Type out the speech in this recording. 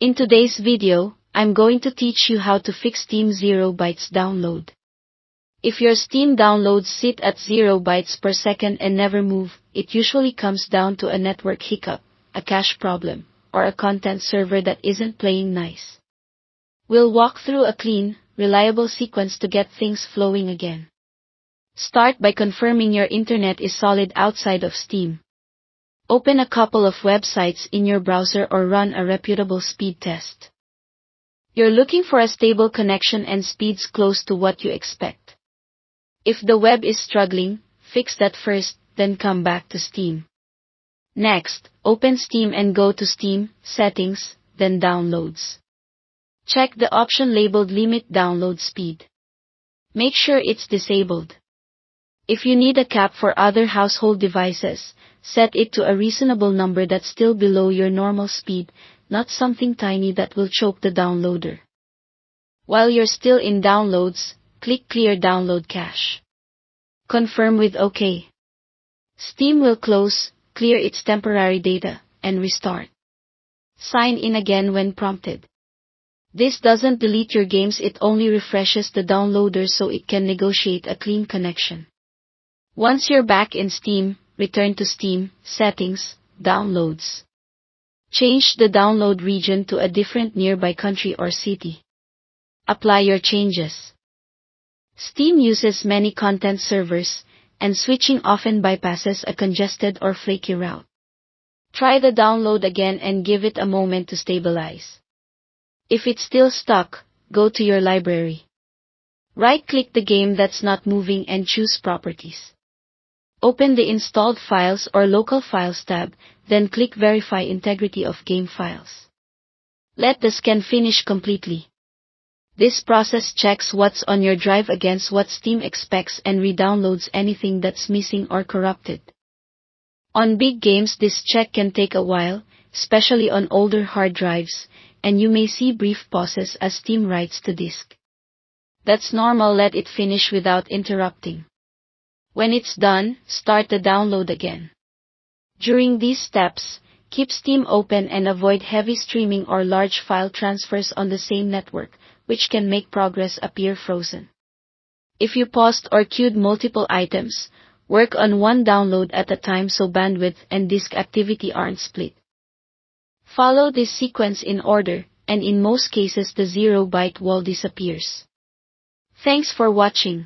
In today's video, I'm going to teach you how to fix Steam 0 bytes download. If your Steam downloads sit at 0 bytes per second and never move, it usually comes down to a network hiccup, a cache problem, or a content server that isn't playing nice. We'll walk through a clean, reliable sequence to get things flowing again. Start by confirming your internet is solid outside of Steam. Open a couple of websites in your browser or run a reputable speed test. You're looking for a stable connection and speeds close to what you expect. If the web is struggling, fix that first, then come back to Steam. Next, open Steam and go to Steam, Settings, then Downloads. Check the option labeled Limit Download Speed. Make sure it's disabled. If you need a cap for other household devices, set it to a reasonable number that's still below your normal speed, not something tiny that will choke the downloader. While you're still in Downloads, click Clear Download Cache. Confirm with OK. Steam will close, clear its temporary data, and restart. Sign in again when prompted. This doesn't delete your games, it only refreshes the downloader so it can negotiate a clean connection. Once you're back in Steam, return to Steam, Settings, Downloads. Change the download region to a different nearby country or city. Apply your changes. Steam uses many content servers, and switching often bypasses a congested or flaky route. Try the download again and give it a moment to stabilize. If it's still stuck, go to your library. Right-click the game that's not moving and choose Properties. Open the Installed Files or Local Files tab, then click Verify Integrity of Game Files. Let the scan finish completely. This process checks what's on your drive against what Steam expects and re-downloads anything that's missing or corrupted. On big games, this check can take a while, especially on older hard drives, and you may see brief pauses as Steam writes to disk. That's normal, let it finish without interrupting. When it's done, start the download again. During these steps, keep Steam open and avoid heavy streaming or large file transfers on the same network, which can make progress appear frozen. If you paused or queued multiple items, work on one download at a time so bandwidth and disk activity aren't split. Follow this sequence in order, and in most cases the 0 byte wall disappears. Thanks for watching.